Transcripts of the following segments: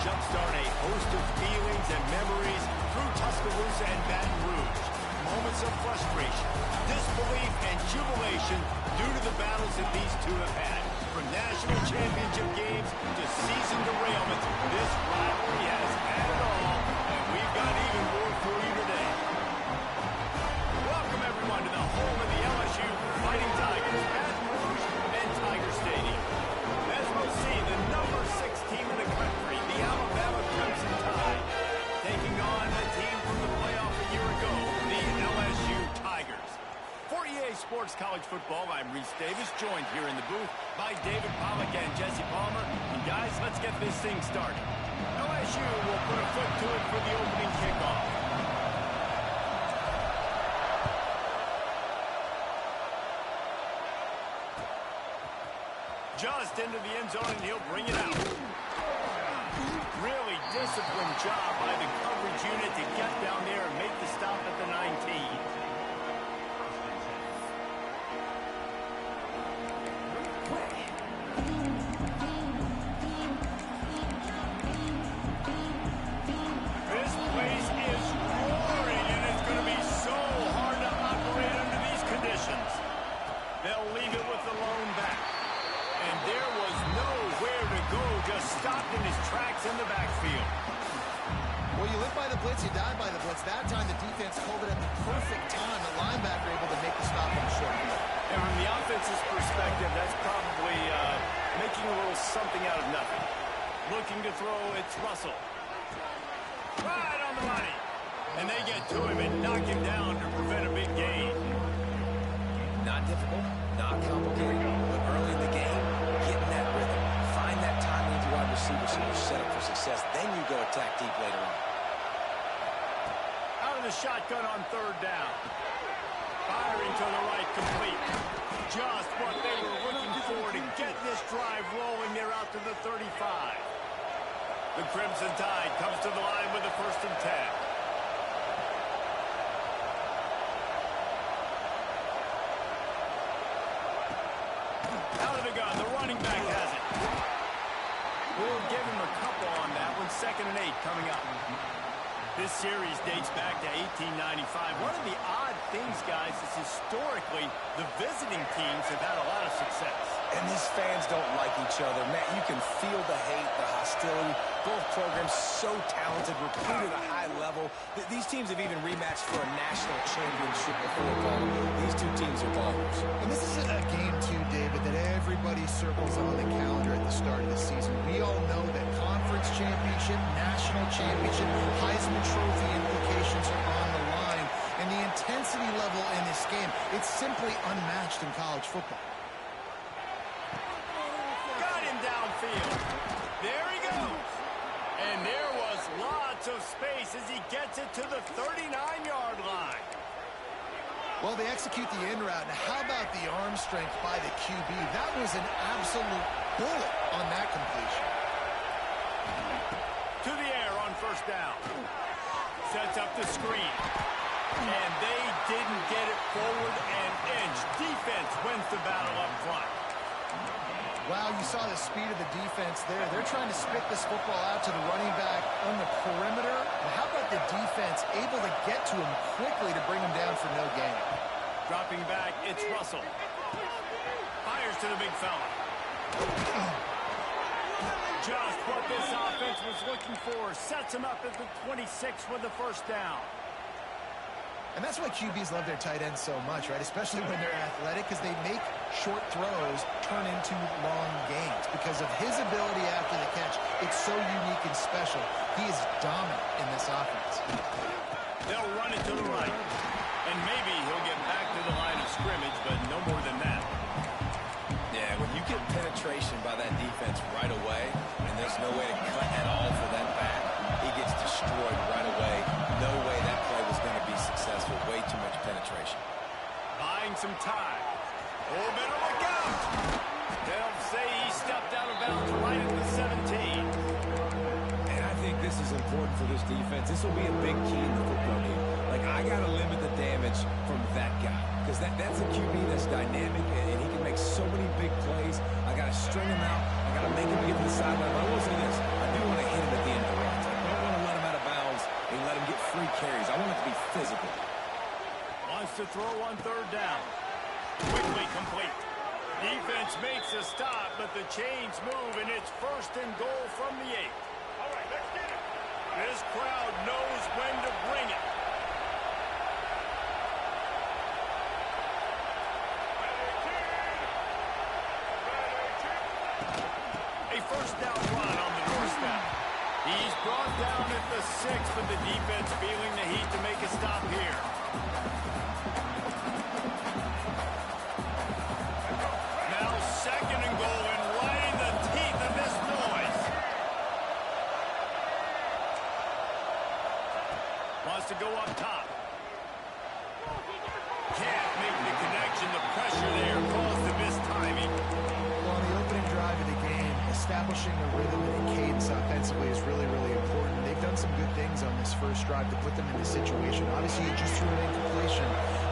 Jumpstart a host of feelings and memories through Tuscaloosa and Baton Rouge. Moments of frustration, disbelief, and jubilation due to the battles that these two have had. From national championship games to season derailment, this rivalry has had it all, and we've got even more for you today. Welcome, everyone, to the home of the LSU Fighting Tigers, Baton Rouge and Tiger Stadium. As we'll see, the number 6 team in the country, the Alabama Crimson Tide, taking on the team from the playoff a year ago, the LSU Tigers. For EA Sports College Football, I'm Reese Davis, joined here in the booth by David Pollack and Jesse Palmer. And guys, let's get this thing started. LSU will put a foot to it for the opening kickoff. Just into the end zone, and he'll bring it out. Really disciplined job by the coverage unit to get down there and make the stop at the 19. This place is roaring, and it's going to be so hard to operate under these conditions. They'll leave it with the lone back. And there was nowhere to go, just stopped in his tracks in the backfield. Well, you live by the blitz, you die by the blitz. That time the defense called it at the perfect time. The linebacker able to make the stop on the short field. And from the offense's perspective, that's probably making a little something out of nothing. Looking to throw, it's Russell. Right on the money. And they get to him and knock him down to prevent a big gain. Not difficult, not complicated, but early in the game, getting that rhythm. Find that timing with your wide receiver so you're set up for success. Then you go attack deep later on. Out of the shotgun on third down. Firing to the right, complete. Just what they were looking for to get this drive rolling. They're out to the 35. The Crimson Tide comes to the line with a 1st and 10. Out of the gun, the running back has it. We'll give him a couple on that one. 2nd and 8 coming up. This series dates back to 1895. One of the odd things, guys, is historically the visiting teams have had a lot of success. And these fans don't like each other. Matt, you can feel the hate, the hostility. Both programs so talented, recruited at a high level. These teams have even rematched for a national championship before, Paul. These two teams are ballers. And this is a game, too, David, that everybody circles on the calendar at the start of the season. We all know that conference championship, national championship, Heisman Trophy implications are on the line. And the intensity level in this game, it's simply unmatched in college football. Downfield. There he goes. And there was lots of space as he gets it to the 39-yard line. Well, they execute the end route. Now, how about the arm strength by the QB? That was an absolute bullet on that completion. To the air on 1st down. Sets up the screen. And they didn't get it forward and edge. Defense wins the battle up front. Wow, you saw the speed of the defense there. They're trying to spit this football out to the running back on the perimeter. But how about the defense able to get to him quickly to bring him down for no gain? Dropping back, it's Russell. Fires to the big fella. Just what this offense was looking for. Sets him up at the 26 with the first down. And that's why QBs love their tight ends so much, right? Especially when they're athletic, because they make short throws turn into long gains. Because of his ability after the catch, it's so unique and special. He is dominant in this offense. They'll run it to the right. And maybe he'll get back to the line of scrimmage, but no more than that. Yeah, when you get penetration by that defense right away, and there's no way to cut at all for that back, he gets destroyed right away. No way that play was going to be successful. Way too much penetration. Buying some time. Oh, better look out. They'll say he stepped out of bounds right at the 17. And I think this is important for this defense. This will be a big key in the football game. Like, I got to limit the damage from that guy. Because that's a QB that's dynamic, and he can make so many big plays. I got to string him out. I got to make him get to the sideline. But I will say this. I do want to hit him at the end of the runs. I don't want to let him out of bounds and let him get free carries. I want it to be physical. Wants to throw on third down. Quickly complete. Defense makes a stop, but the chains move, and it's first and goal from the 8. All right, let's get it. This crowd knows when to bring it. A first down run on the doorstep. He's brought down at the 6, but the defense feeling the heat to make a stop here. Now second and goal, and right in the teeth of this noise. Wants to go up top. Can't make the connection. The pressure there caused the missed timing. Well, on the opening drive of the game, establishing a rhythm and a cadence offensively is really, really important. They've done some good things on this first drive to put them in this situation. Obviously, he just threw an incompletion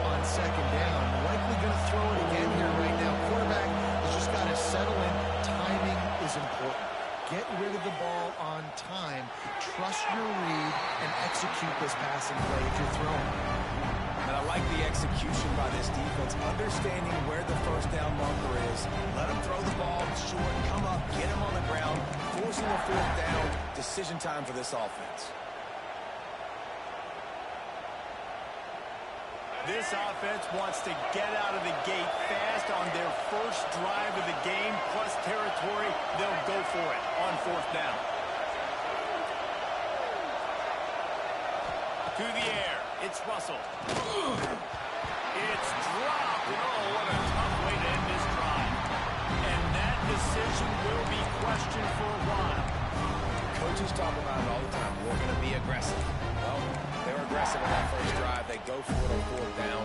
on second down. Likely going to throw it again here right now. Quarterback has just got to settle in. Timing is important. Get rid of the ball on time. Trust your read and execute this passing play if you're throwing. And I like the execution by this defense, understanding where the first down marker is. Let him throw the ball short, come up, get him on the ground, forcing a fourth down. Decision time for this offense. This offense wants to get out of the gate fast on their first drive of the game, plus territory. They'll go for it on fourth down. To the air. It's Russell. It's dropped. Oh, what a tough way to end this drive. And that decision will be questioned for a while. Coaches talk about it all the time. We're going to be aggressive. Well, they're aggressive in that first drive. They go for it on fourth down.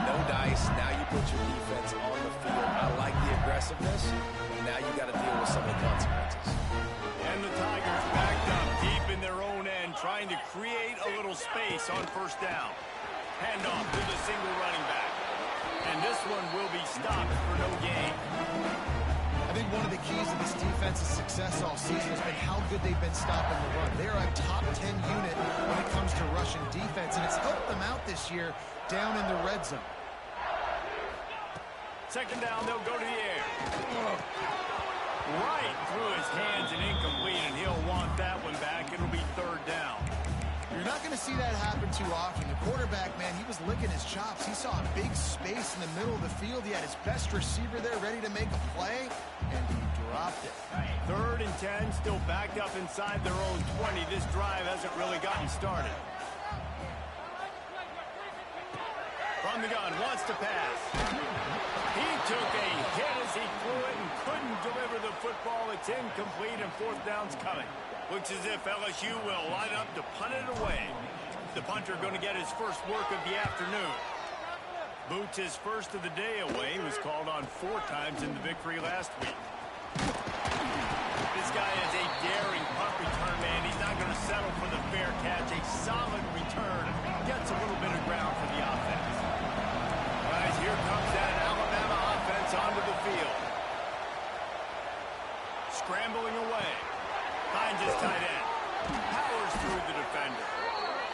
No dice. Now you put your defense on the field. I like the aggressiveness. Now you got to deal with some of the consequences. And the Tigers backed up deep in their own end, trying to create a little space on first down. Handoff to the single running back. And this one will be stopped for no gain. I think one of the keys of this defense's success all season has been how good they've been stopping the run. They are a top 10 unit when it comes to rushing defense, and it's helped them out this year down in the red zone. Second down, they'll go to the air. Right through his hands and incomplete, and he'll want that one back. It'll be third down. You're not going to see that happen too often. The quarterback, man, he was licking his chops. He saw a big space in the middle of the field. He had his best receiver there ready to make a play, and he dropped it. Third and 10, still backed up inside their own 20. This drive hasn't really gotten started. From the gun, wants to pass. He took a hit as he threw it and couldn't deliver the football. It's incomplete, and fourth down's coming. Looks as if LSU will line up to punt it away. The punter going to get his first work of the afternoon. Boots his first of the day away. He was called on 4 times in the victory last week. This guy is a daring punt return man. He's not going to settle for the fair catch. A solid return. Gets a little bit of ground for the offense. Guys, here comes that Alabama offense onto the field. Scrambling away. Finds his tight end. Powers through the defender.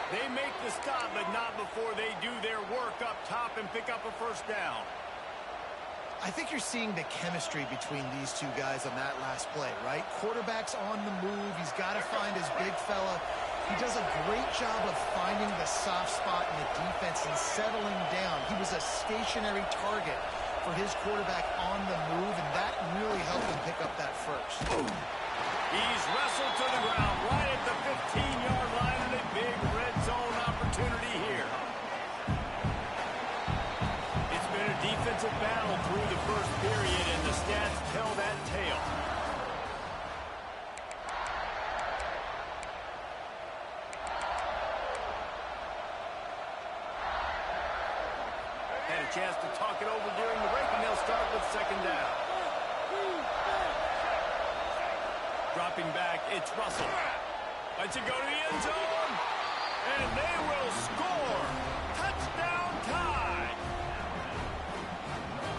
They make the stop, but not before they do their work up top and pick up a first down. I think you're seeing the chemistry between these two guys on that last play, right? Quarterback's on the move. He's got to find his big fella. He does a great job of finding the soft spot in the defense and settling down. He was a stationary target for his quarterback on the move, and that really helped him pick up that first. He's wrestled to the ground right at the 15-yard line, and a big red zone opportunity here. It's been a defensive battle through the first period, and the stats tell that tale. Had a chance to talk it over during the break, and they'll start with second down. Dropping back, it's Russell. Lets it go to the end zone, and they will score. Touchdown tie.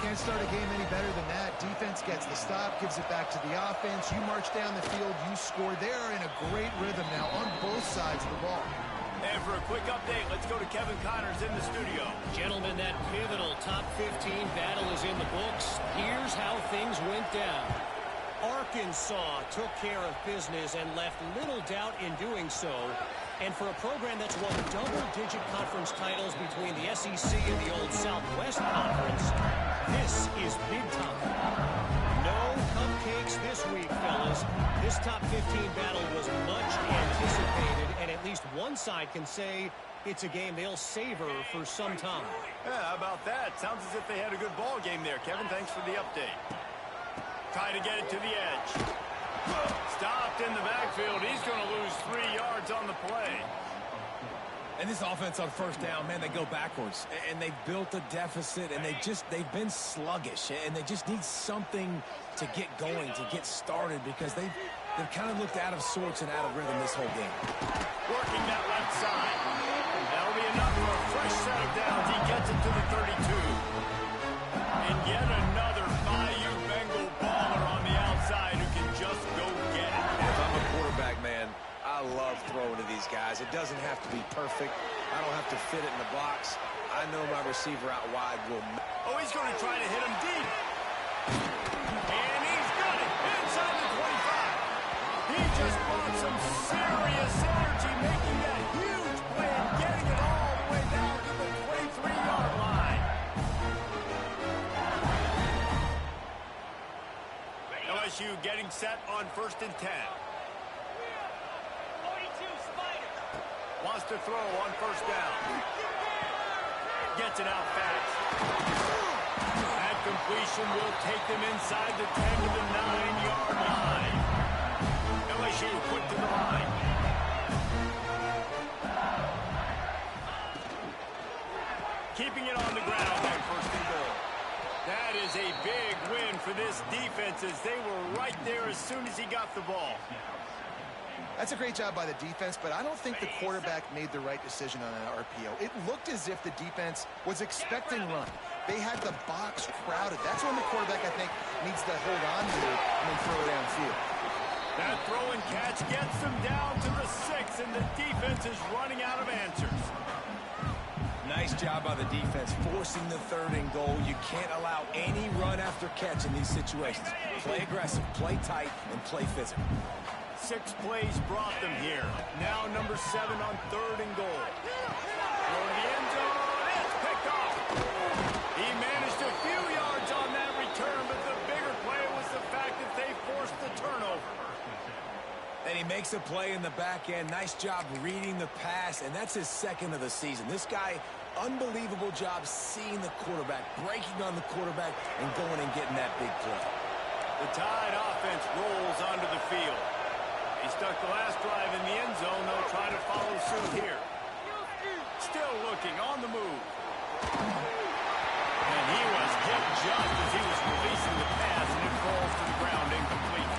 Can't start a game any better than that. Defense gets the stop, gives it back to the offense. You march down the field, you score. They're in a great rhythm now on both sides of the ball. And for a quick update, let's go to Kevin Connors in the studio. Gentlemen, that pivotal top 15 battle is in the books. Here's how things went down. Arkansas took care of business and left little doubt in doing so. And for a program that's won double-digit conference titles between the SEC and the old Southwest Conference, this is big time. No cupcakes this week, fellas. This top 15 battle was much anticipated, and at least one side can say it's a game they'll savor for some time. Yeah, how about that? Sounds as if they had a good ball game there. Kevin, thanks for the update. Try to get it to the edge. Stopped in the backfield. He's going to lose 3 yards on the play. And this offense on first down, man, they go backwards. And they've built a deficit, and they've been sluggish. And they just need something to get going, to get started, because they've kind of looked out of sorts and out of rhythm this whole game. Working that left side. That'll be enough for a fresh set of downs. He gets it to the 32. And yet another Bayou Bengal baller on the outside who can just go get it. If I'm a quarterback, man, I love throwing to these guys. It doesn't have to be perfect. I don't have to fit it in the box. I know my receiver out wide will... Oh, he's going to try to hit him deep. And he's got it inside the 25. He just brought some serious energy, making that huge play and getting it all the way down to the 23-yard line. LSU getting set on 1st and 10. Wants to throw on first down. Gets it out fast. That completion will take them inside the 10 to the 9-yard line. LSU quick to the line. Keeping it on the ground at 1st and goal. That is a big win for this defense as they were right there as soon as he got the ball. That's a great job by the defense, but I don't think the quarterback made the right decision on an RPO. It looked as if the defense was expecting run. They had the box crowded. That's when the quarterback, I think, needs to hold on to it and then throw downfield. That throw and catch gets them down to the 6, and the defense is running out of answers. Nice job by the defense, forcing the 3rd and goal. You can't allow any run after catch in these situations. Play aggressive, play tight, and play physical. 6 plays brought them here. Now number 7 on 3rd and goal. Throw to the end zone. It's picked off. He managed a few yards on that return, but the bigger play was the fact that they forced the turnover. And he makes a play in the back end. Nice job reading the pass, and that's his 2nd of the season. This guy, unbelievable job seeing the quarterback, breaking on the quarterback, and going and getting that big play. The Tide offense rolls onto the field. He stuck the last drive in the end zone. They'll try to follow suit here. Still looking on the move. And he was hit just as he was releasing the pass, and it falls to the ground incomplete.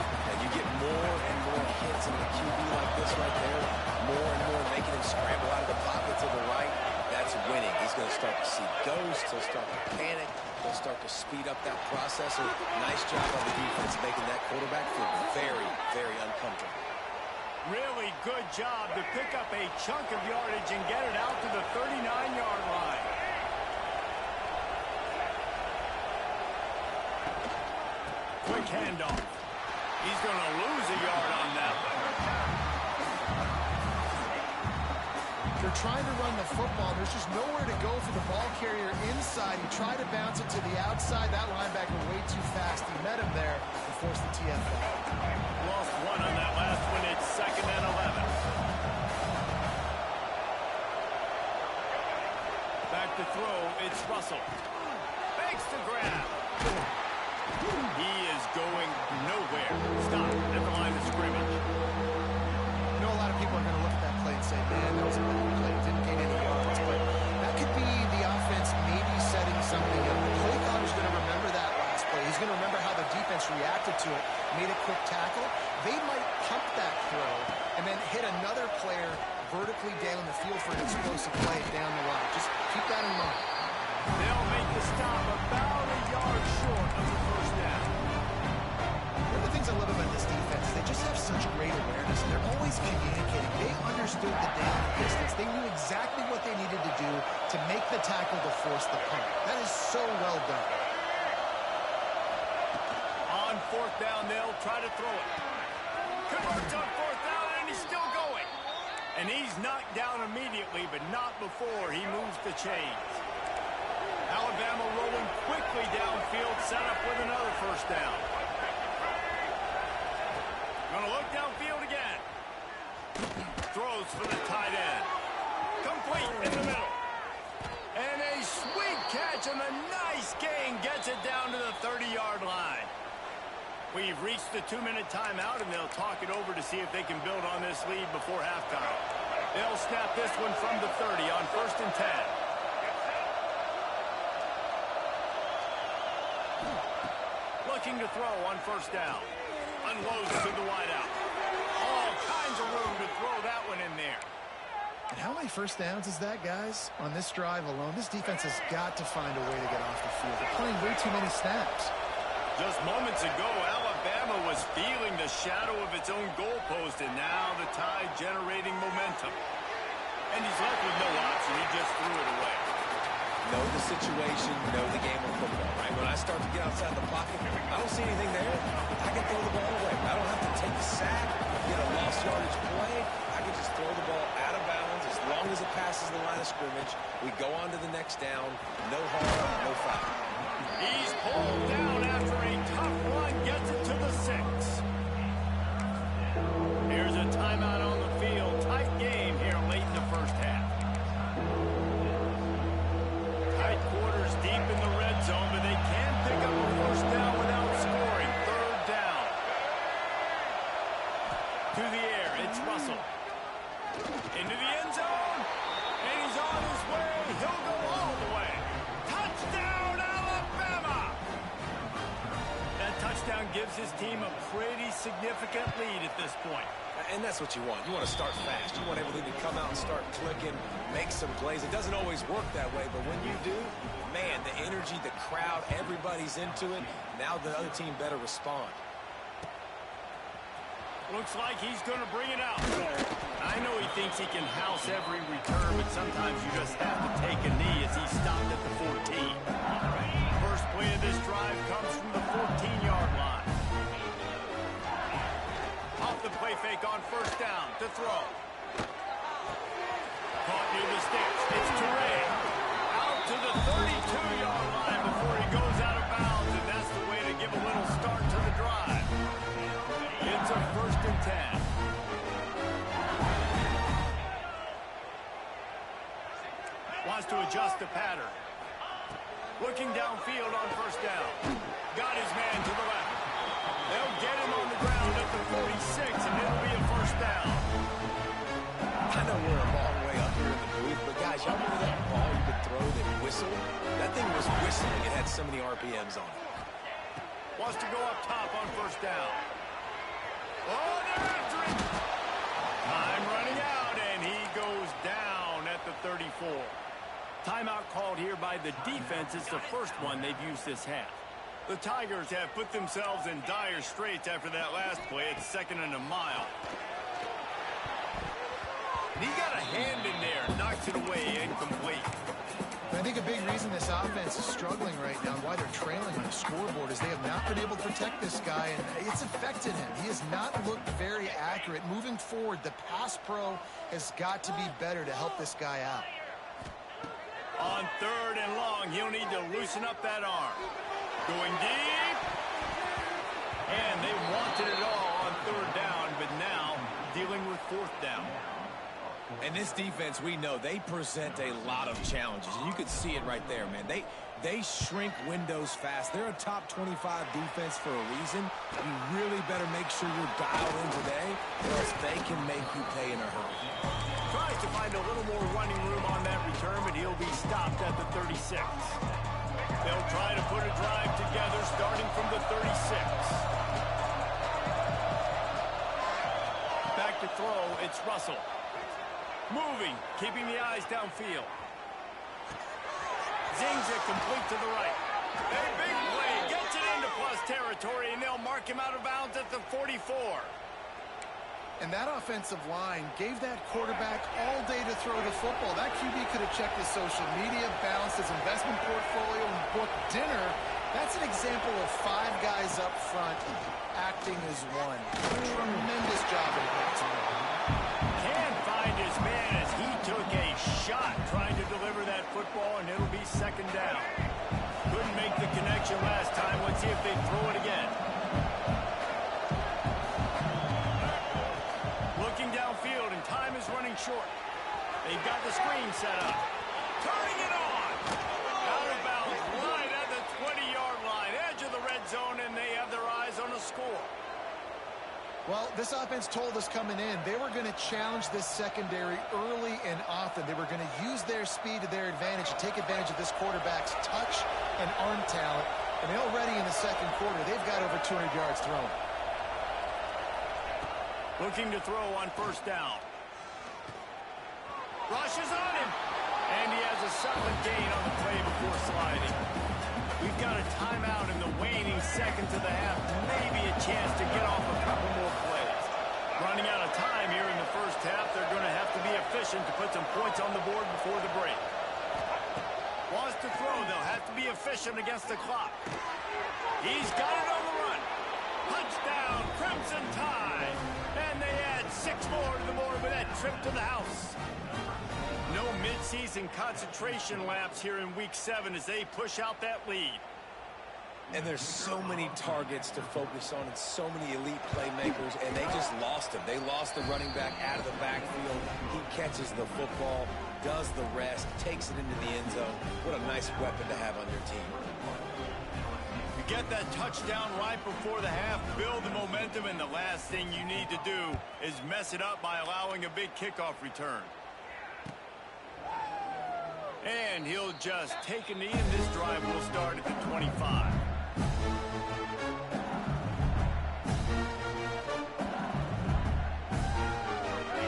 And you get more and more hits in the QB like this right there. More and more making him scramble out of the pocket to the right. That's winning. He's going to start to see ghosts. He'll start to panic. He'll start to speed up that process. So nice job on the defense making that quarterback feel very, very uncomfortable. Really good job to pick up a chunk of yardage and get it out to the 39-yard line. Quick handoff. He's going to lose a yard on that one. They're trying to run the football. There's just nowhere to go for the ball carrier inside. He tried to bounce it to the outside. That linebacker way too fast. He met him there and forced the TFL. Lost one on that last one. It's 2nd and 11. Back to throw. It's Russell. Fakes the grab. He is going nowhere. Stop at the line of scrimmage. You know, a lot of people are going to look at that play and say, man, that was a bad play. Didn't gain any yards. But that could be the offense maybe setting something up. The play caller's going to remember that last play. He's going to remember how the defense reacted to it, made a quick tackle. They might pump that throw and then hit another player vertically down the field for an explosive play down the line. Just keep that in mind. They'll make the stop about a yard short of the first down. One of the things I love about this defense is they just have such great awareness, and they're always communicating. They understood the down and distance. They knew exactly what they needed to do to make the tackle to force the punt. That is so well done. On 4th down, they'll try to throw it. Converts on 4th down, and he's still going. And he's knocked down immediately, but not before he moves the chains. Alabama rolling quickly downfield, set up with another first down. Gonna look downfield again. Throws for the tight end. Complete in the middle. And a sweet catch and a nice gain gets it down to the 30-yard line. We've reached the 2-minute timeout, and they'll talk it over to see if they can build on this lead before halftime. They'll snap this one from the 30 on 1st and 10. Looking to throw on 1st down. Unloads to the wideout. All kinds of room to throw that one in there. And how many first downs is that, guys? On this drive alone, this defense has got to find a way to get off the field. They're playing way too many snaps. Just moments ago, Alabama was feeling the shadow of its own goalpost, and now the Tide generating momentum. And he's left with no option. He just threw it away. Know the situation, know the game of football, right? When I start to get outside the pocket, I don't see anything there. I can throw the ball away. I don't have to take a sack, get a lost yardage play. I can just throw the ball out of bounds as long as it passes the line of scrimmage. We go on to the next down. No harm, no foul. He's pulled down after a tough run, gets it to the 6. Here's a timeout on the field. Tight game here late in the first half. Tight quarters deep in the red zone, but they can pick up a first down without scoring. 3rd down. To the air, it's Russell. Into the end zone, and he's on his way. He'll go all the way. Touchdown, Alabama! That touchdown gives his team a pretty significant lead at this point. And that's what you want. You want to start fast. You want everything to come out and start clicking, make some plays. It doesn't always work that way, but when you do, man, the energy, the crowd, everybody's into it. Now the other team better respond. Looks like he's going to bring it out. I know he thinks he can house every return, but sometimes you just have to take a knee as he stopped at the 14. First play of this drive comes from the 14-yard line. Off the play fake on 1st down to throw. Caught near the sticks. It's Ncaa. Out to the 32-yard line before he goes out of bounds, and that's the way to give a little start to the drive. It's a 1st and 10. Wants to adjust the pattern. Looking downfield on 1st down. Got his man to the left. They'll get him on the ground at the 46, and it'll be a 1st down. I know we're a long way up here in the booth, but guys, y'all remember that ball you could throw that whistled? That thing was whistling. It had so many RPMs on it. Wants to go up top on 1st down. Oh, they're after him. Time running out, and he goes down at the 34. Timeout called here by the defense. It's the first one they've used this half. The Tigers have put themselves in dire straits after that last play. It's 2nd and a mile. He got a hand in there, knocks it away, incomplete. Been think a big reason this offense is struggling right now and why they're trailing on the scoreboard is they have not been able to protect this guy, and it's affected him. He has not looked very accurate. Moving forward, the pass pro has got to be better to help this guy out. On 3rd and long, he'll need to loosen up that arm. Going deep. And they wanted it all on 3rd down, but now dealing with 4th down. And this defense, we know, they present a lot of challenges. And you could see it right there, man. They shrink windows fast. They're a top 25 defense for a reason. You really better make sure you're dialed in today, or else they can make you pay in a hurry. Tries to find a little more running room on that return, but he'll be stopped at the 36. They'll try to put a drive together starting from the 36. Back to throw, it's Russell. Moving, keeping the eyes downfield. Zings it complete to the right. A big play, gets it into plus territory, and they'll mark him out of bounds at the 44. And that offensive line gave that quarterback all day to throw the football. That QB could have checked his social media, balanced his investment portfolio, and booked dinner. That's an example of 5 guys up front acting as one. Tremendous job in that team. Can find his man as he took a shot trying to deliver that football, and it'll be 2nd down. Couldn't make the connection last time. Let's see if they throw it again. Looking downfield, and time is running short. They've got the screen set up. Turning it on. Out of bounds, right at the 20-yard line. Edge of the red zone, and they have their eyes on a score. Well, this offense told us coming in they were going to challenge this secondary early and often. They were going to use their speed to their advantage and take advantage of this quarterback's touch and arm talent. And already in the 2nd quarter, they've got over 200 yards thrown. Looking to throw on 1st down. Rushes on him. And he has a solid gain on the play before sliding. We've got a timeout in the waning seconds of the half. Maybe a chance to get off a couple more plays. Running out of time here in the 1st half. They're going to have to be efficient to put some points on the board before the break. Wants to throw. They'll have to be efficient against the clock. He's got it on the run. Touchdown, Crimson Tide. And they add 6 more to the board with that trip to the house. No midseason concentration laps here in Week 7 as they push out that lead. And there's so many targets to focus on and so many elite playmakers, and they just lost him. They lost the running back out of the backfield. He catches the football, does the rest, takes it into the end zone. What a nice weapon to have on your team. You get that touchdown right before the half, build the momentum, and the last thing you need to do is mess it up by allowing a big kickoff return. And he'll just take a knee, and this drive will start at the 25.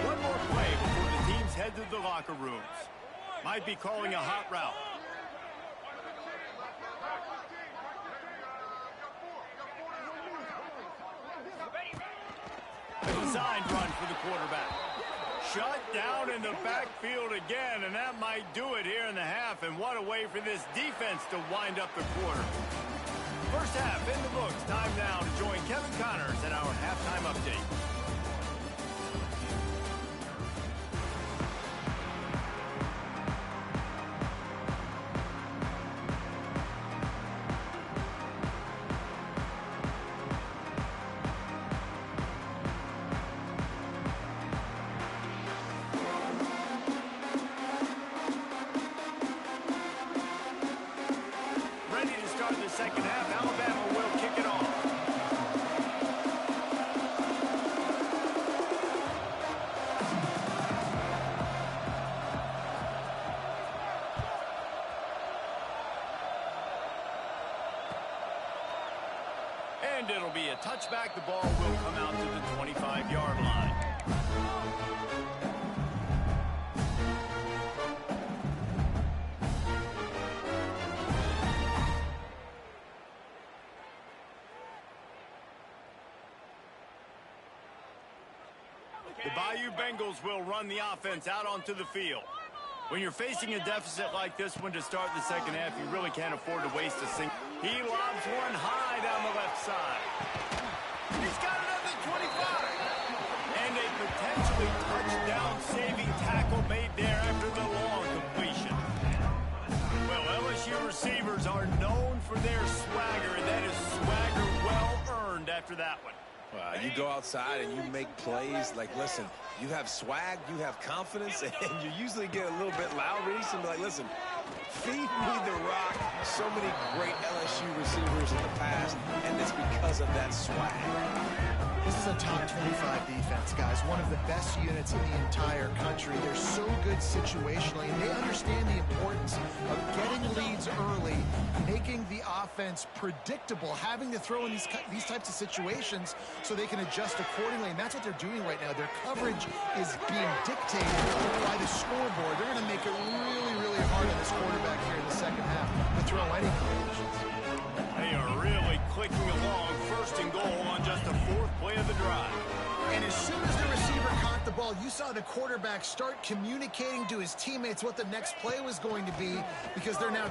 One more play before the teams head to the locker rooms. Might be calling a hot route. A designed run for the quarterback. Shut down in the backfield again, and that might do it here in the half. And what a way for this defense to wind up the quarter. First half in the books. Time now to join Kevin Connors in our halftime update. Second half, Alabama will kick it off. And it'll be a touchback. The ball will come out to the 25-yard line. The Bayou Bengals will run the offense out onto the field. When you're facing a deficit like this one to start the second half, you really can't afford to waste a single. He lobs one high down the left side. He's got another 25. And a potentially touchdown-saving tackle made there after the long completion. Well, LSU receivers are known for their swagger, and that is swagger well-earned after that one. You go outside and you make plays. Like, listen, you have swag, you have confidence, and you usually get a little bit loud, Reese, and be like, listen, feed me the rock. So many great LSU receivers in the past, and it's because of that swag. This is a top 25 defense, guys. One of the best units in the entire country. They're so good situationally, and they understand the importance of getting leads early, making the offense predictable, having to throw in these types of situations so they can adjust accordingly, and that's what they're doing right now. Their coverage is being dictated by the scoreboard. They're going to make it really, really hard on this quarterback here in the second half to throw any combinations. They are really clicking along, first and goal on just the fourth play of the drive. And as soon as the receiver caught the ball, you saw the quarterback start communicating to his teammates what the next play was going to be, because they're now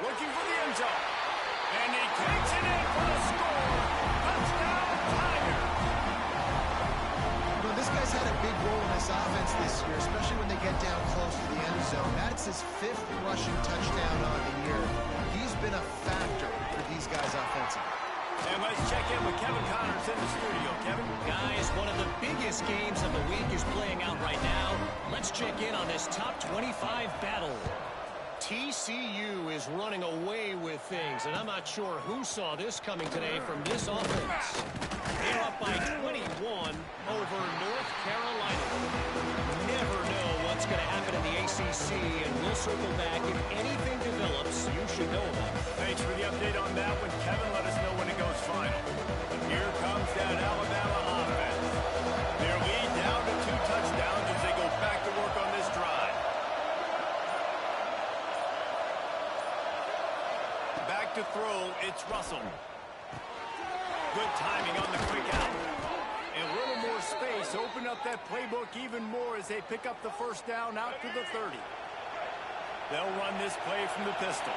looking for the end zone. And he takes it in for the score. Touchdown, Tiger. Well, this guy's had a big role in this offense this year, especially when they get down close to the end zone. That's his 5th rushing touchdown on the year. He's been a factor for these guys offensively. And let's check in with Kevin Connors in the studio. Kevin? Guys, one of the biggest games of the week is playing out right now. Let's check in on this top 25 battle. TCU is running away with things, and I'm not sure who saw this coming today from this offense. They're up by 21 over North Carolina. Never know what's going to happen in the ACC, and we'll circle back if anything develops you should know about. Thanks for the update on that one, Kevin. Let us know when it goes final. Here comes that Alabama offense. Their lead down to 2 touchdowns as they go back to work on this drive. Back to throw, it's Russell. Good timing on the quick out. And a little more space, open up that playbook even more as they pick up the first down out to the 30. They'll run this play from the pistol.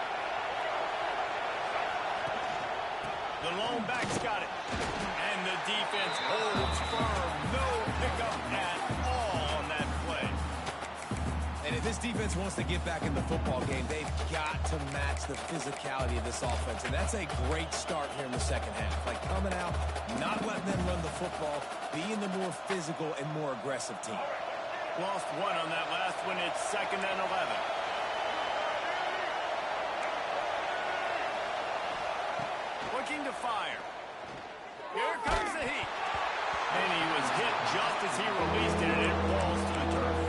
The lone back's got it. And the defense holds firm. No pickup at all on that play. And if this defense wants to get back in the football game, they've got to match the physicality of this offense. And that's a great start here in the second half. Like, coming out, not letting them run the football, being the more physical and more aggressive team. Lost one on that last one. It's 2nd and 11. Looking to fire. Here comes the heat. And he was hit just as he released it, and it falls to the turf.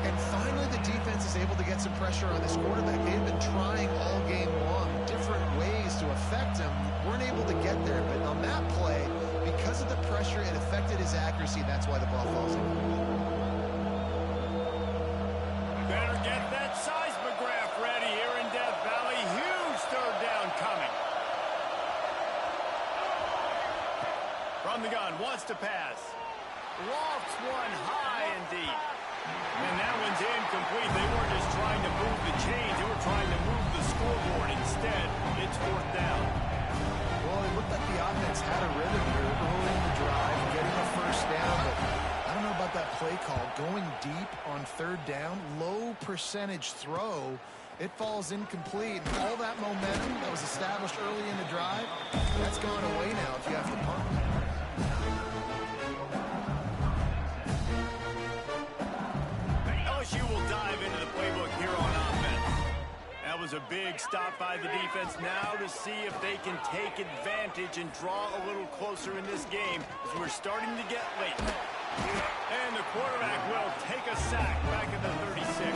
And finally, the defense is able to get some pressure on this quarterback. They've been trying all game long different ways to affect him. Weren't able to get there, but on that play, because of the pressure, it affected his accuracy. That's why the ball falls in. Better get that seismograph ready here in Death Valley. Huge third down coming. From the gun, wants to pass. Lofts one high and deep. And that one's incomplete. They weren't just trying to move the chains. They were trying to move the scoreboard. Instead, it's 4th down. Well, it looked like the offense had a rhythm here early in the drive, getting the first down, but I don't know about that play call. Going deep on 3rd down, low percentage throw, it falls incomplete. And all that momentum that was established early in the drive, that's gone away now if you have to punt. LSU will dive into the playbook here on offense. That was a big stop by the defense. Now to see if they can take advantage and draw a little closer in this game as we're starting to get late. And the quarterback will take a sack back at the 36.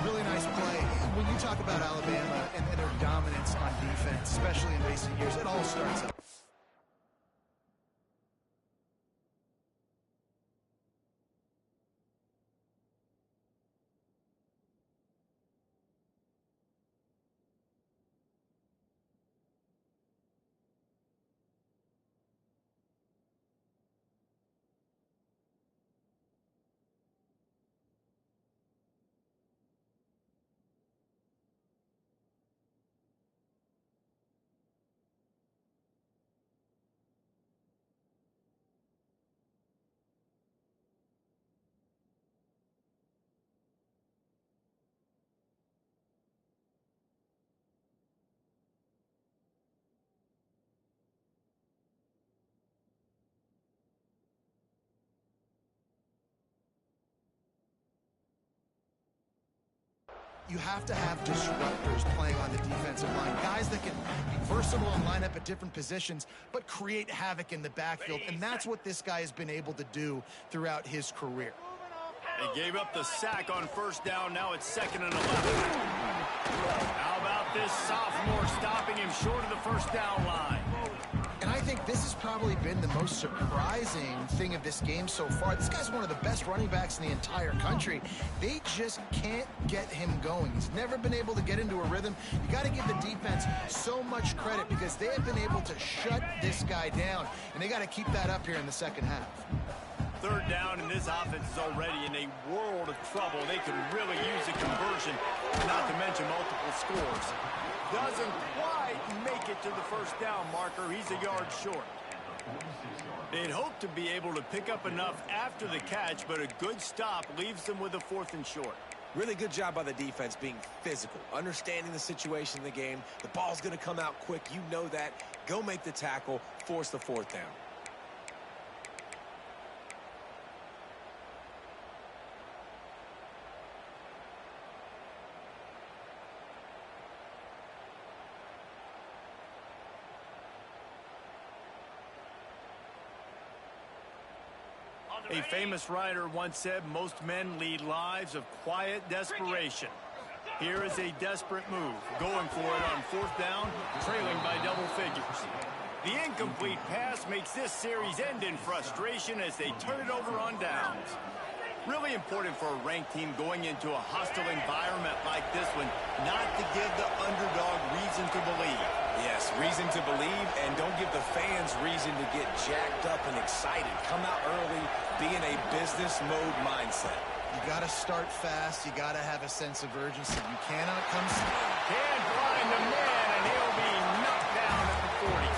Really nice play. When you talk about Alabama and their dominance on defense, especially in recent years, it all starts up. you have to have disruptors playing on the defensive line, guys that can be versatile and line up at different positions, but create havoc in the backfield, and that's what this guy has been able to do throughout his career. They gave up the sack on first down. Now it's 2nd and 11. How about this sophomore stopping him short of the first down line? And I think this has probably been the most surprising thing of this game so far. This guy's one of the best running backs in the entire country. They just can't get him going. He's never been able to get into a rhythm. You got to give the defense so much credit because they have been able to shut this guy down, and they got to keep that up here in the second half. 3rd down, and this offense is already in a world of trouble. They could really use a conversion, not to mention multiple scores. Doesn't quite make it to the first down marker. He's a yard short. They'd hope to be able to pick up enough after the catch, but a good stop leaves them with a 4th and short. Really good job by the defense being physical, understanding the situation in the game. The ball's going to come out quick. You know that. Go make the tackle, force the 4th down. A famous writer once said, most men lead lives of quiet desperation. Here is a desperate move, going for it on 4th down, trailing by double figures. The incomplete pass makes this series end in frustration as they turn it over on downs. Really important for a ranked team going into a hostile environment like this one, not to give the underdog reason to believe. Yes, reason to believe, and don't give the fans reason to get jacked up and excited. Come out early, be in a business mode mindset. You got to start fast. You got to have a sense of urgency. You cannot come slow. Can't find the man, and he'll be knocked down at the 40.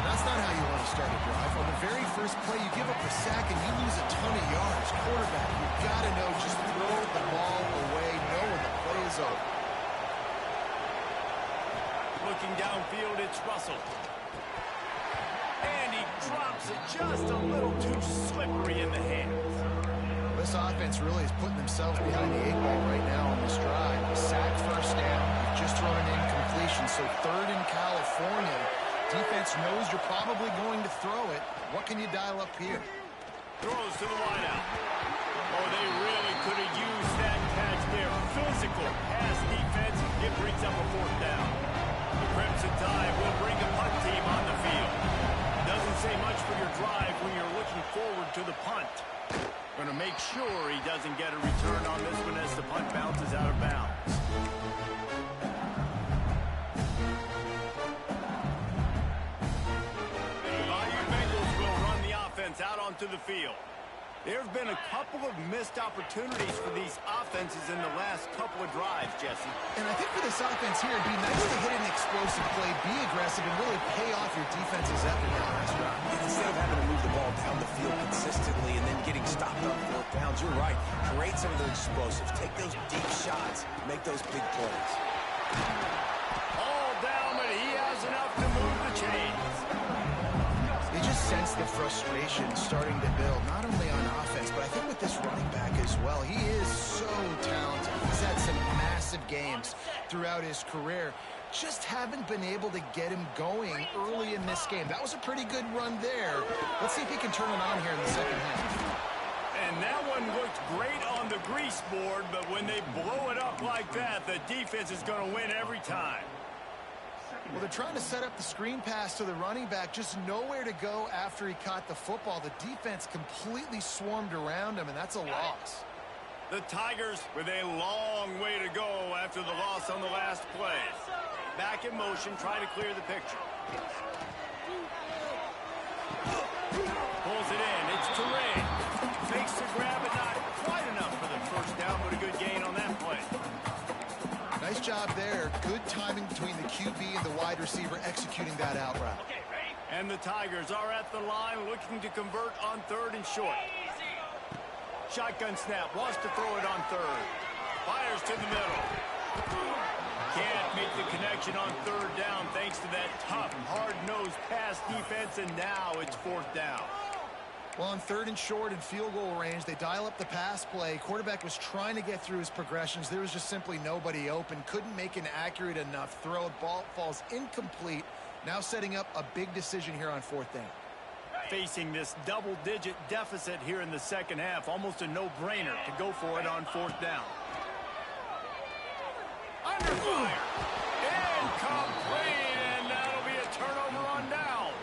That's not how you want to start a drive. On the very first play, you give up a sack and you lose a ton of yards. Quarterback, you got to know, just throw the ball away, know when the play is over. Looking downfield, it's Russell. And he drops it just a little too slippery in the hands. This offense really is putting themselves behind the 8-ball right now on this drive. Sack first down. You've just thrown an incompletion, so 3rd in California. Defense knows you're probably going to throw it. What can you dial up here? Throws to the wideout. Oh, they really could have used that catch there. Physical pass defense. It brings up a 4th down. The Crimson Tide will bring the punt team on the field. Doesn't say much for your drive when you're looking forward to the punt. Going to make sure he doesn't get a return on this one as the punt bounces out of bounds. Out onto the field. There have been a couple of missed opportunities for these offenses in the last couple of drives, Jesse. And I think for this offense here, it'd be nice to hit an explosive play, be aggressive, and really pay off your defense's effort down this route. Instead of having to move the ball down the field consistently and then getting stopped on 4th downs, you're right. Create some of those explosives. Take those deep shots. Make those big plays. All down, but he has enough to move the chains. You just sense the frustration starting to build, not only on offense, but I think with this running back as well. He is so talented. He's had some massive games throughout his career. Just haven't been able to get him going early in this game. That was a pretty good run there. Let's see if he can turn it on here in the second half. And that one looked great on the grease board, but when they blow it up like that, the defense is going to win every time. Well, they're trying to set up the screen pass to the running back, just nowhere to go after he caught the football. The defense completely swarmed around him, and that's a loss. The Tigers with a long way to go after the loss on the last play. Back in motion, try to clear the picture. Pulls it in, it's Terrain. Makes the grab, but not quite enough for the first down, but a good gain on that play. Nice job there. Good timing between the QB and the wide receiver executing that out route. And the Tigers are at the line looking to convert on 3rd and short. Shotgun snap, wants to throw it on 3rd. Fires to the middle. Can't make the connection on 3rd down thanks to that tough, hard-nosed pass defense, and now it's 4th down. Well, on 3rd and short and field goal range, they dial up the pass play. Quarterback was trying to get through his progressions. There was just simply nobody open. Couldn't make an accurate enough throw. Ball falls incomplete. Now setting up a big decision here on 4th down. Facing this double-digit deficit here in the second half, almost a no-brainer to go for it on 4th down. Under fire. Incomplete, and that'll be a turnover on downs.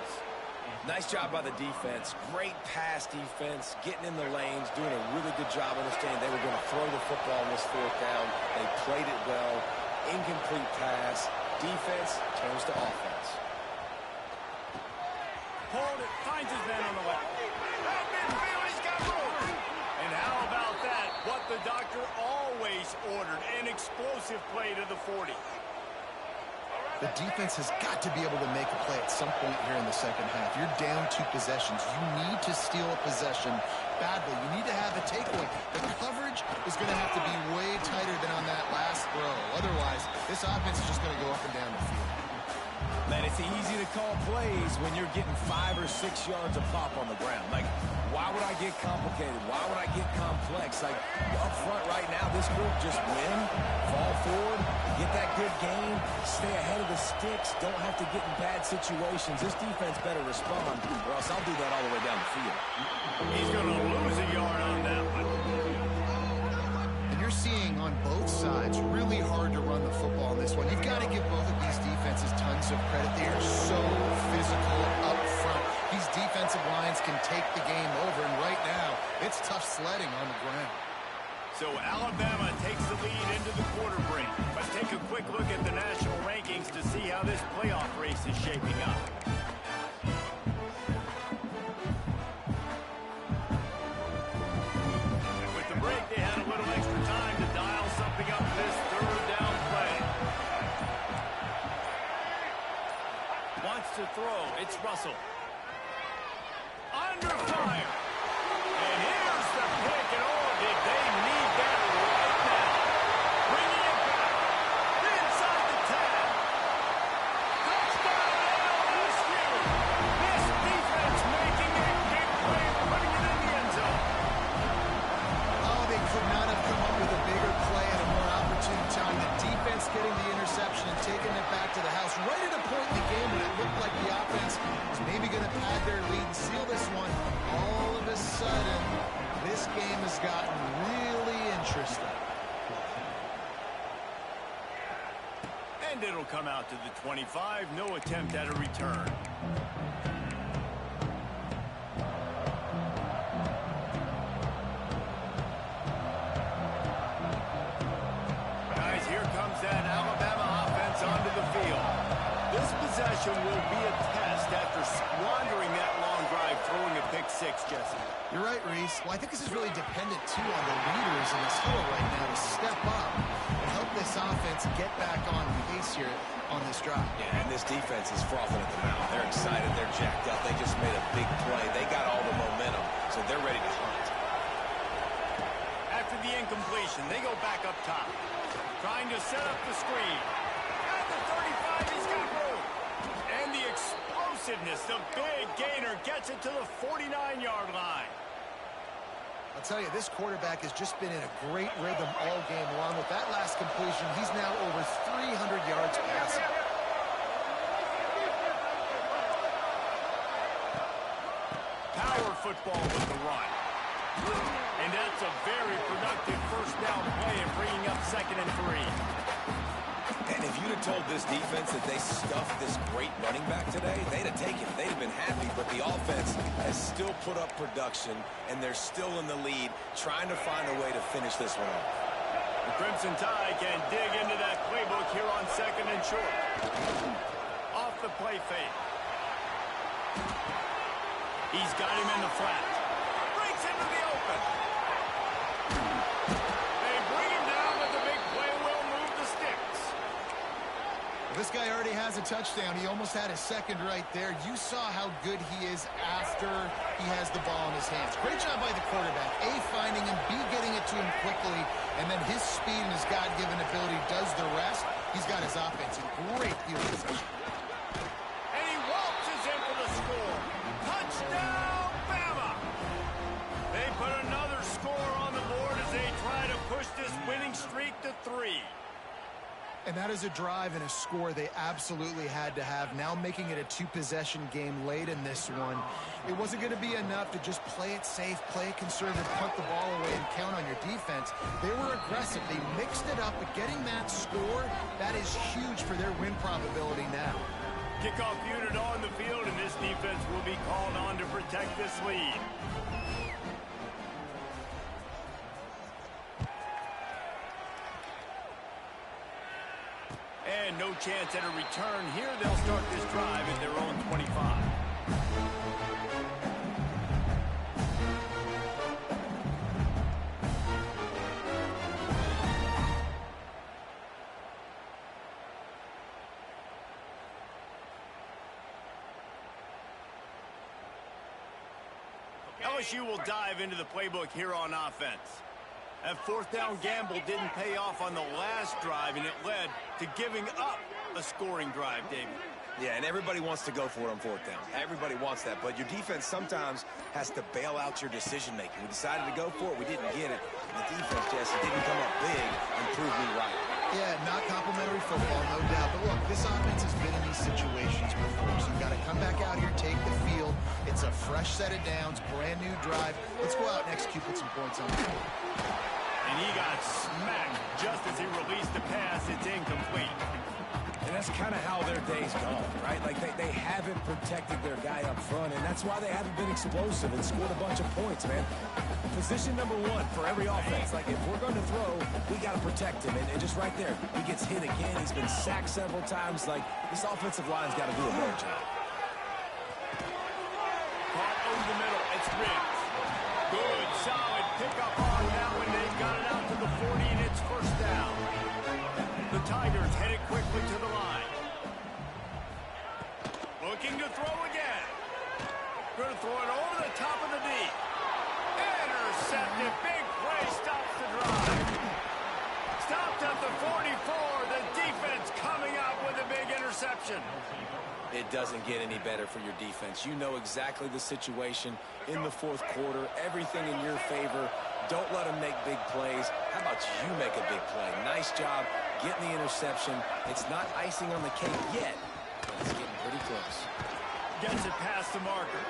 Nice job by the defense. Great pass defense, getting in the lanes, doing a really good job understanding they were going to throw the football on this 4th down. They played it well. Incomplete pass. Defense turns to offense. Hold it, finds his man on the left. That midfield, he's got room. And how about that? What the doctor always ordered, an explosive play to the 40. The defense has got to be able to make a play at some point here in the second half. You're down 2 possessions. You need to steal a possession badly. You need to have a takeaway. The coverage is going to have to be way tighter than on that last throw. Otherwise, this offense is just going to go up and down the field. Man, it's easy to call plays when you're getting 5 or 6 yards of pop on the ground. Like, why would I get complicated? Why would I get complex? Like, up front right now, this group just win, fall forward, get that good game, stay ahead of the sticks, don't have to get in bad situations. This defense better respond, or else I'll do that all the way down the field. He's going to lose a yard on that one. And you're seeing on both sides really hard to run the football in this one. You've got to give both of these defenses tons of credit. They are so physical up front. These defensive lines can take the game over, and right now, it's tough sledding on the ground. So Alabama takes the lead into the quarter break. Let's take a quick look at the national rankings to see how this playoff race is shaping up. And with the break, they had a little extra time to dial something up this 3rd down play. Wants to throw. It's Russell. Under fire. And here's the pick, and oh, did they need that right now. Bringing it back. Inside the 10. Touchdown, LSU. This defense making a big play, putting it in the end zone. Oh, they could not have come up with a bigger play at a more opportune time. The defense getting the interception and taking it back to the house right at a point in the game when it looked like the offense was maybe going to pad their lead and seal this one. All of a sudden, this game has gotten really interesting. And it'll come out to the 25. No attempt at a return. Guys, here comes that Alabama offense onto the field. This possession will be a test after squandering that long drive, throwing a pick 6, Jesse. You're right, Reese. Well, I think this is really dependent, too, on the leaders in this huddle right now to step up and help this offense get back on pace here on this drive. Yeah, and this defense is frothing at the mouth. They're excited. They're jacked up. They just made a big play. They got all the momentum, so they're ready to hunt. After the incompletion, they go back up top. Trying to set up the screen. At the 35, he's got room. And the explosiveness, the big gainer, gets it to the 49-yard line. I'll tell you, this quarterback has just been in a great rhythm all game long. With that last completion, he's now over 300 yards passing. Power football with the run. And that's a very productive 1st down play and bringing up 2nd and 3. And if you'd have told this defense that they stuffed this great running back today, they'd have taken it. They'd have been happy, but the offense has still put up production, and they're still in the lead, trying to find a way to finish this one off. The Crimson Tide can dig into that playbook here on 2nd and short. Off the play fake. He's got him in the flat. Breaks into the open. They bring him down, but the big play will move the sticks. This guy already has a touchdown. He almost had his 2nd right there. You saw how good he is after he has the ball in his hands. Great job by the quarterback. A, finding him, B, getting it to him quickly, and then his speed and his God-given ability does the rest. He's got his offense in great field position. And he waltzes in for the score. Touchdown, Bama! push this winning streak to 3. And that is a drive and a score they absolutely had to have. Now making it a 2-possession game late in this one. It wasn't going to be enough to just play it safe, play it conservative, punt the ball away, and count on your defense. They were aggressive. They mixed it up, but getting that score, that is huge for their win probability now. Kickoff unit on the field, and this defense will be called on to protect this lead. And no chance at a return here. They'll start this drive at their own 25. LSU will dive into the playbook here on offense. That fourth down gamble didn't pay off on the last drive, and it led to giving up a scoring drive, David. Yeah, and everybody wants to go for it on fourth down. Everybody wants that, but your defense sometimes has to bail out your decision-making. We decided to go for it. We didn't get it. And the defense, Jesse, didn't come up big and prove me right. Yeah, not complimentary football, no doubt. But look, this offense has been in these situations before, so you've got to come back out here, take the field. It's a fresh set of downs, brand new drive. Let's go out and execute, put some points on the board. And he got smacked just as he released the pass. It's incomplete. And that's kind of how their day's gone, right? Like, they haven't protected their guy up front, and that's why they haven't been explosive and scored a bunch of points, man. Position number 1 for every offense. Like, if we're going to throw, we got to protect him. And just right there, he gets hit again. He's been sacked several times. Like, this offensive line's got to do a better job. Caught over the middle. It's Riggs. Good, solid pickup on that one. They've got it out to the 40, and it's first down. The Tigers headed quickly to the line. Looking to throw again. Going to throw it over the top of the D. Intercepted. Big play. Stops the drive. Stopped at the 44. The defense coming up with a big interception. It doesn't get any better for your defense. You know exactly the situation in the fourth quarter. Everything in your favor. Don't let them make big plays. How about you make a big play? Nice job getting the interception. It's not icing on the cake yet, but it's getting pretty close. Gets it past the marker.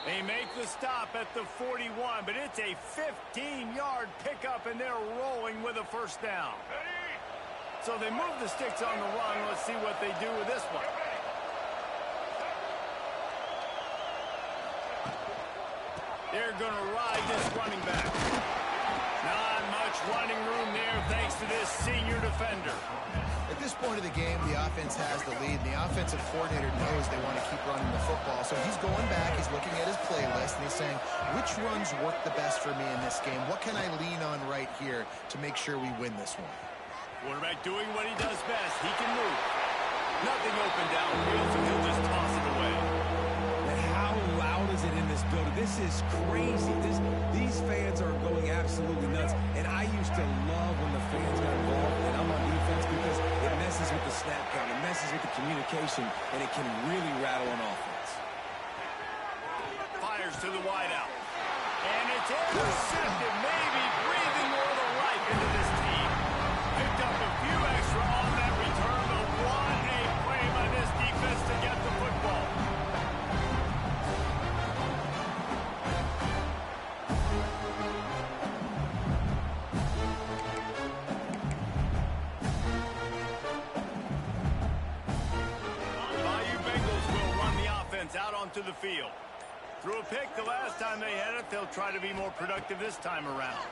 They make the stop at the 41, but it's a 15-yard pickup, and they're rolling with a first down. So they move the sticks on the run. Let's see what they do with this one. They're going to ride this running back. Not much running room there thanks to this senior defender. At this point of the game, the offense has the lead. The offensive coordinator knows they want to keep running the football. So he's going back, he's looking at his playlist, and he's saying, which runs work the best for me in this game? What can I lean on right here to make sure we win this one? Quarterback doing what he does best. He can move. Nothing open downfield, so he'll just toss it away. And how loud is it in this building? This is crazy. These fans are going absolutely nuts. And I used to love when the fans got involved, and I'm on defense because it messes with the snap count, it messes with the communication, and it can really rattle an offense. Fires to the wideout. And it's intercepted, maybe breathing a little life into this team. Picked up a few extra on that return, but what a play by this defense to get the football. Out onto the field. Threw a pick the last time they had it. They'll try to be more productive this time around.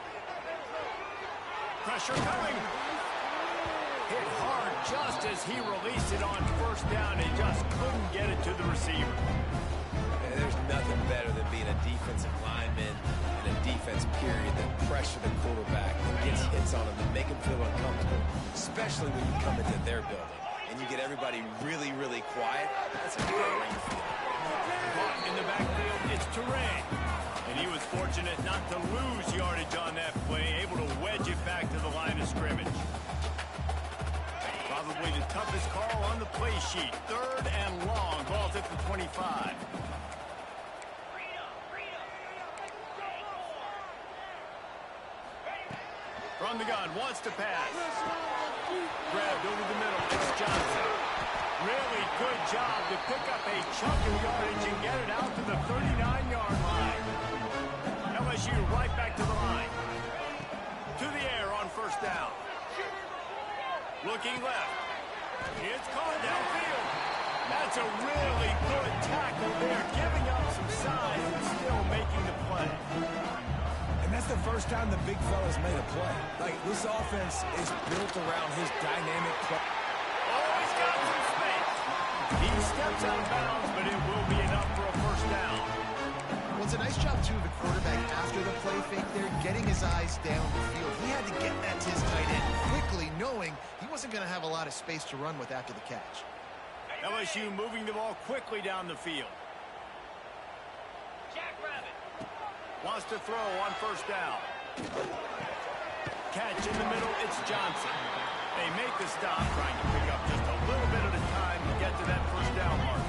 Pressure coming. Hit hard just as he released it on first down. He just couldn't get it to the receiver. And there's nothing better than being a defensive lineman and a defense period that pressure the quarterback and gets hits on him that make him feel uncomfortable, especially when you come into their building and you get everybody really, really quiet. That's a great feeling. Caught in the backfield, it's Terrain. And he was fortunate not to lose yardage on that play, able to wedge it back to the line of scrimmage. Probably the toughest call on the play sheet. 3rd and long, ball's at the 25. From From the gun, wants to pass. Grabbed over the middle. It's Johnson. Really good job to pick up a chunk of yardage and get it out to the 39-yard line. LSU right back to the line. To the air on first down. Looking left. It's caught downfield. That's a really good tackle there, giving up some size and still making the play. And that's the first time the big fella's made a play. Like, this offense is built around his dynamic play. Oh, he's got some space. He steps out of bounds, but it will be enough for a first down. Well, it's a nice job, too, of the quarterback after the play fake there, getting his eyes down the field. He had to get that to his tight end quickly, knowing he wasn't going to have a lot of space to run with after the catch. LSU moving the ball quickly down the field. Wants to throw on first down. Catch in the middle, it's Johnson. They make the stop, trying to pick up just a little bit at a time to get to that first down mark.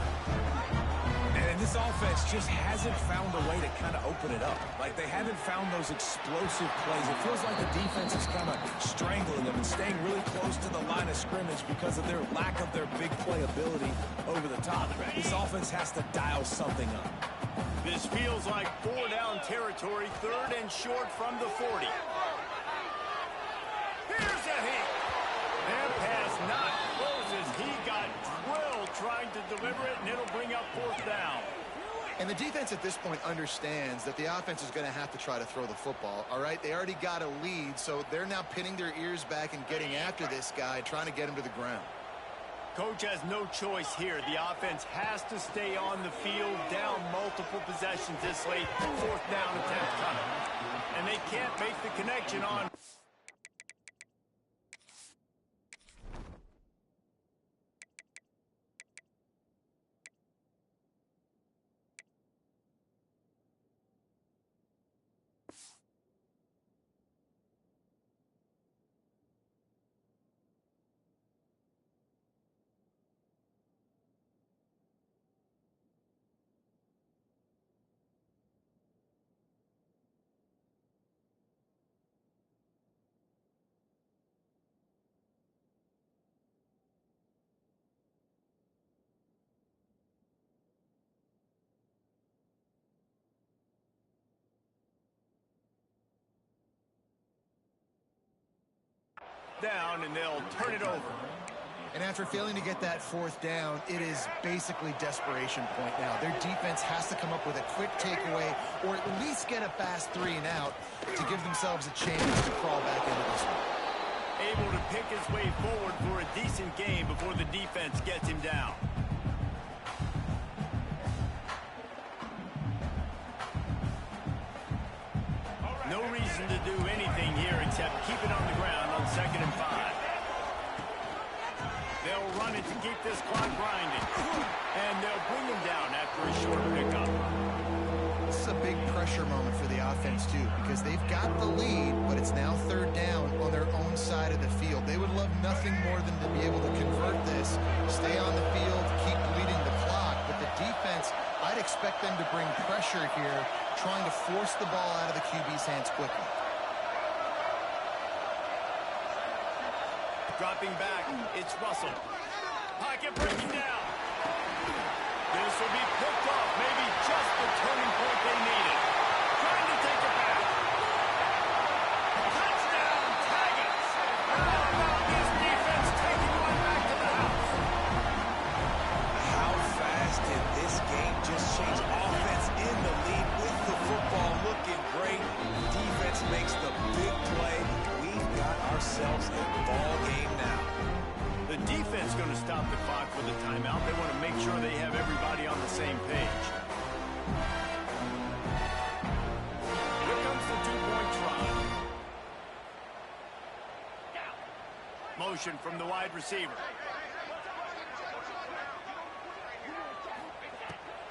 And this offense just hasn't found a way to kind of open it up. Like, they haven't found those explosive plays. It feels like the defense is kind of strangling them and staying really close to the line of scrimmage because of their lack of their big play ability over the top. This offense has to dial something up. This feels like 4-down territory, third and short from the 40. Here's a hit. That pass not close as he got drilled trying to deliver it, and it'll bring up fourth down. And the defense at this point understands that the offense is going to have to try to throw the football, all right? They already got a lead, so they're now pinning their ears back and getting after this guy, trying to get him to the ground. Coach has no choice here. The offense has to stay on the field, down multiple possessions this late. Fourth down attempt coming. And they can't make the connection on. Down, and they'll turn it over. And after failing to get that fourth down, it is basically desperation point now. Their defense has to come up with a quick takeaway or at least get a fast 3 and out to give themselves a chance to crawl back into this one. Able to pick his way forward for a decent game before the defense gets him down. No reason to do anything here except keep it on the ground on 2nd and 5. They'll run it to keep this clock grinding. And they'll bring him down after a short pickup. This is a big pressure moment for the offense, too, because they've got the lead, but it's now third down on their own side of the field. They would love nothing more than to be able to convert this, stay on the field, keep bleeding the clock. But the defense, I'd expect them to bring pressure here, trying to force the ball out of the QB's hands quickly. Dropping back, it's Russell. Pocket breaking down. This will be picked off, maybe just the turning point they needed. Trying to take it back. Touchdown, Tigers. How about this defense taking one back to the house? How fast did this game just change? Offense in the lead with the football looking great. Defense makes the big play. We've got ourselves a ball game now. The defense going to stop the clock for the timeout. They want to make sure they have everybody on the same page. Here comes the two-point try. Motion from the wide receiver.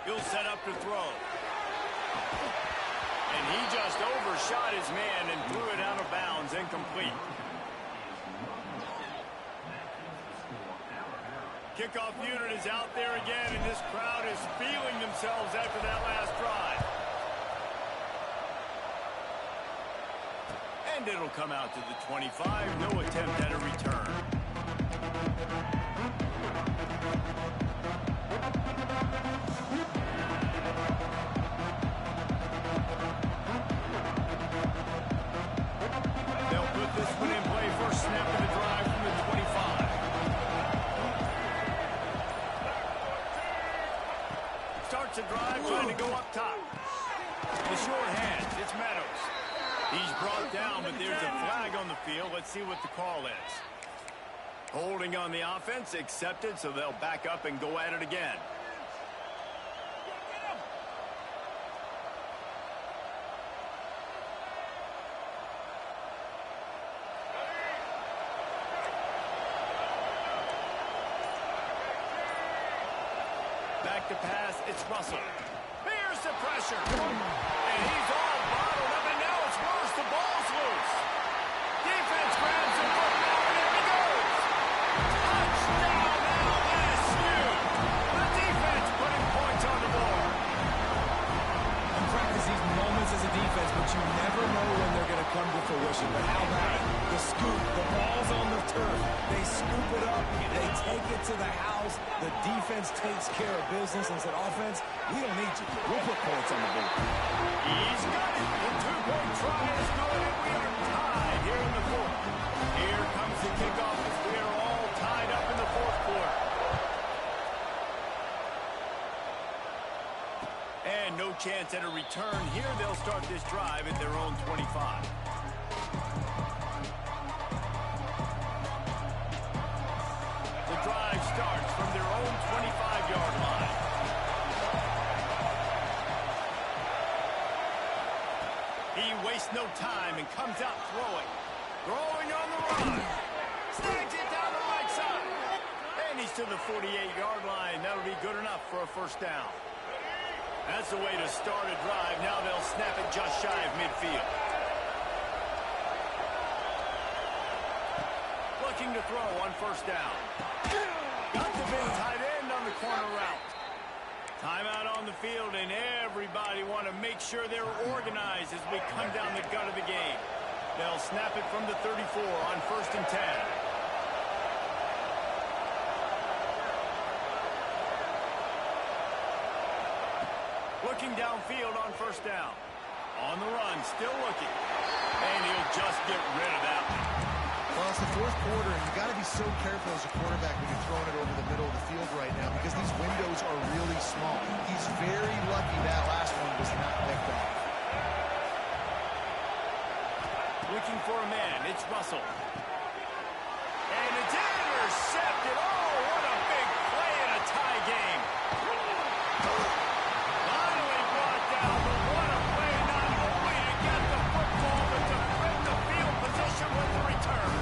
He'll set up to throw. And he just overshot his man and threw it out of bounds, incomplete. Kickoff unit is out there again, and this crowd is feeling themselves after that last drive. And And it'll come out to the 25. No attempt at a return. They'll put this one in play for a snap of the drive from the 25. Starts a drive trying to go up top. The short hand, it's Meadows. He's brought down, but there's a flag on the field. Let's see what the call is. Holding on the offense, accepted, so they'll back up and go at it again. Back to pass, it's Russell. Here's the pressure. And he's all bottled up, and now it's worse. The ball's loose. Defense grabs the football, and there he goes. Touchdown, LSU. The defense putting points on the board. You practice these moments as a defense, but you never know when they're going to come to fruition. But how about it? The scoop, the ball's on the turf. They scoop it up, they take it to the house. The defense takes care of business and said, offense, we don't need you. We'll put points on the board. He's got it. The two-point try is good, and we are tied here in the fourth. Here comes the kickoff as we are all tied up in the fourth quarter. And no chance at a return here. They'll start this drive at their own 25. The drive starts from their own 25-yard line. He wastes no time and comes out throwing. Throwing on the run. Snags it down the right side. And he's to the 48-yard line. That'll be good enough for a first down. That's the way to start a drive. Now they'll snap it just shy of midfield. Looking to throw on first down. Got the big tight end on the corner route. Timeout on the field, and everybody want to make sure they're organized as we come down the gut of the game. They'll snap it from the 34 on first and 10. Looking downfield on first down. On the run, still looking. And he'll just get rid of that one. Well, it's the fourth quarter, and you got to be so careful as a quarterback when you're throwing it over the middle of the field right now because these windows are really small. He's very lucky that last one was not picked off. Looking for a man, it's Russell. And it's intercepted. Oh, what a big play in a tie game. Finally brought down, but what a play, not only to get the football, but to flip the field position with the return.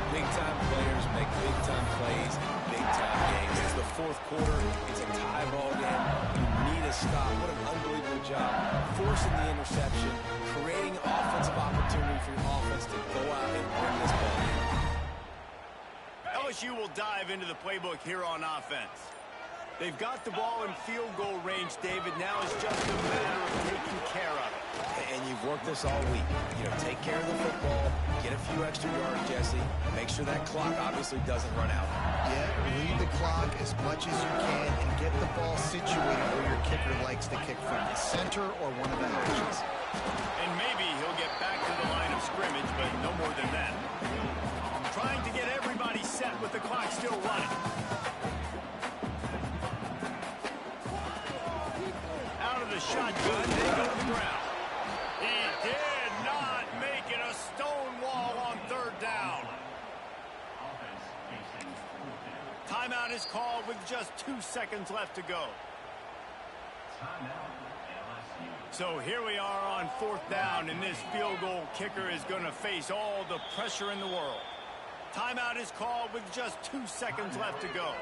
Big-time players make big-time plays in big-time games. It's the fourth quarter. It's a tie ball game. You need a stop. What an unbelievable job. Forcing the interception, creating offensive opportunity for your offense to go out and win this ball game. LSU will dive into the playbook here on offense. They've got the ball in field goal range, David. Now it's just a matter of taking care of it. And you've worked this all week. You know, take care of the football, get a few extra yards, Jesse. Make sure that clock obviously doesn't run out. Yeah, lead the clock as much as you can and get the ball situated where your kicker likes to kick from the center or one of the hedges. And maybe he'll get back to the line of scrimmage, but no more than that. Trying to get everybody set with the clock still running. Out of the shotgun, they go to the ground. He did not make it a stone wall on third down. Timeout is called with just 2 seconds left to go. So here we are on fourth down, and this field goal kicker is going to face all the pressure in the world. Timeout is called with just 2 seconds left to go.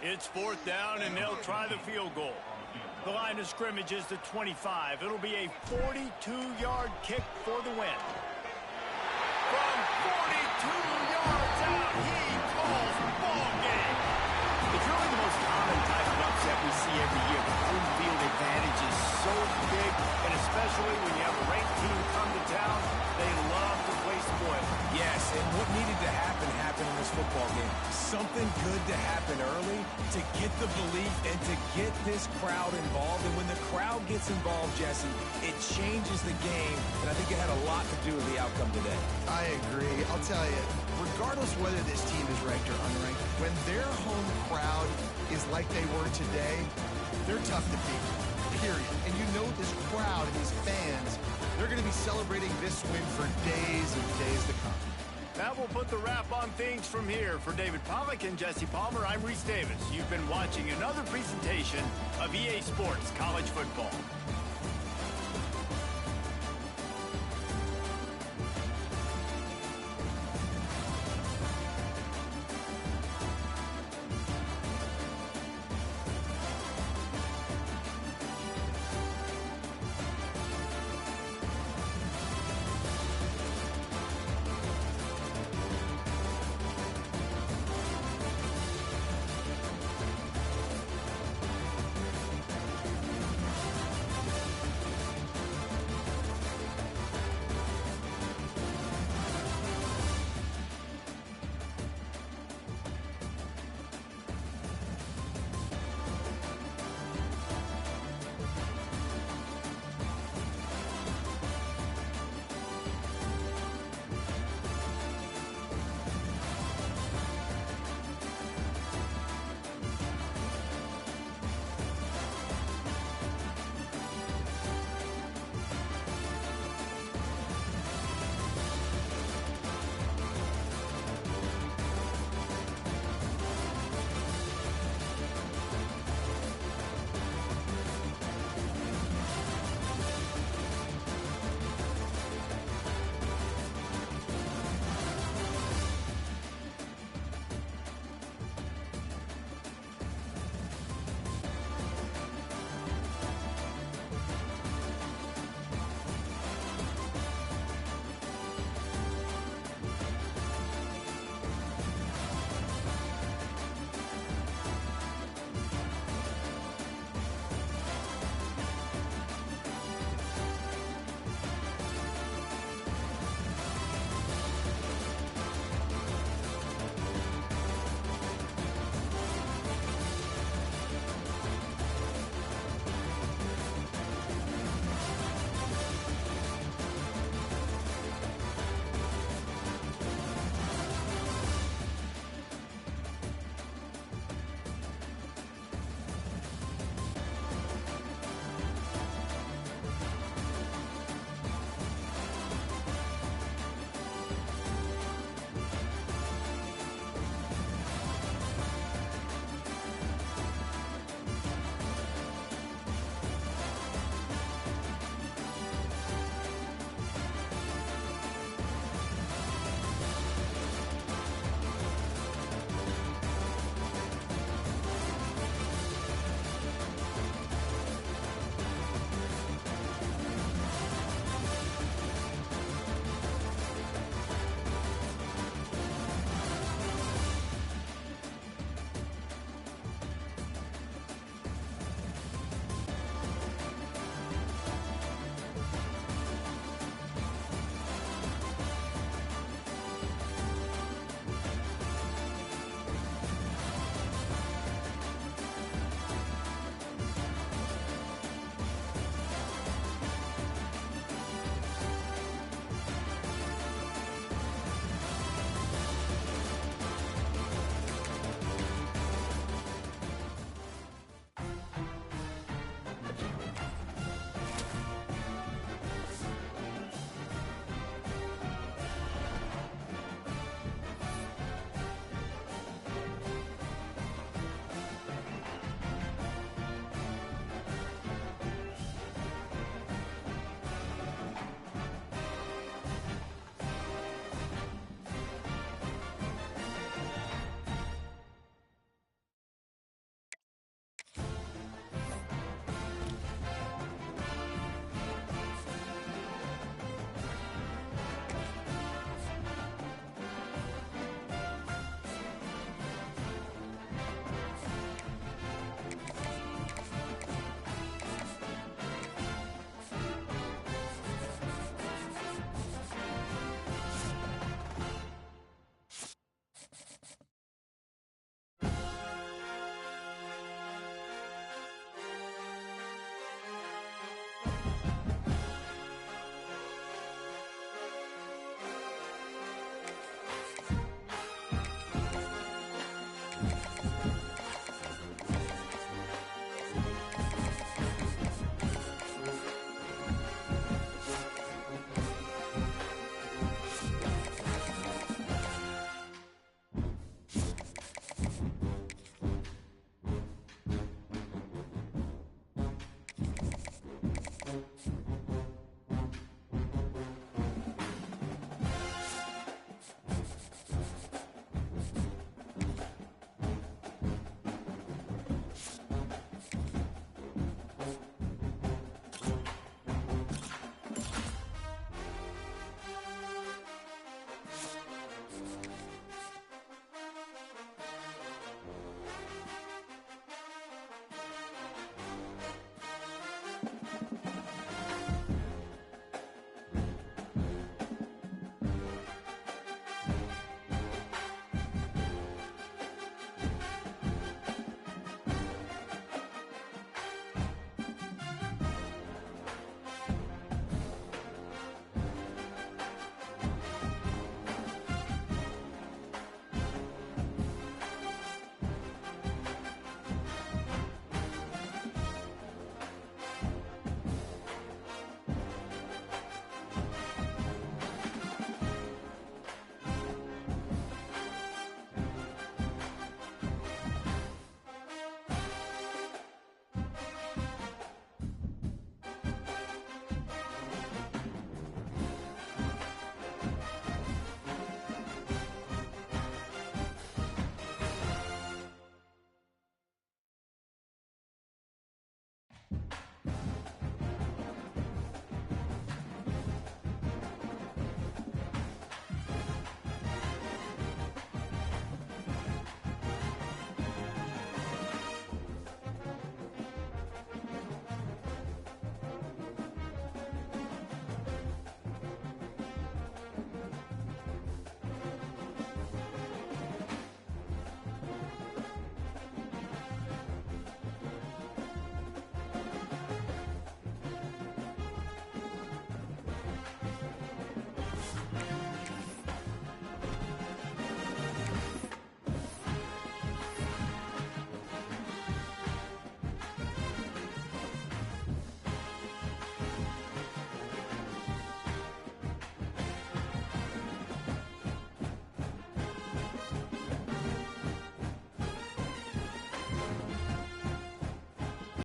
It's 4th down, and they'll try the field goal. The line of scrimmage is the 25. It'll be a 42-yard kick for the win. From 42 yards out, he calls ball game. It's really the most common type of upset we see every year. The home field advantage is so big, and especially when you have a ranked team come to town, they love to play spoil. Yes, and what needed to happen happened in this football game. Something good to happen early to get the belief and to get this crowd involved. And when the crowd gets involved, Jesse, it changes the game, and I think it had a lot to do with the outcome today. I agree. I'll tell you, regardless whether this team is ranked or unranked, when their home crowd is like they were today, they're tough to beat, period. And you know this crowd and these fans, they're going to be celebrating this win for days and days to come. That will put the wrap on things from here. For David Pollack and Jesse Palmer, I'm Reese Davis. You've been watching another presentation of EA Sports College Football.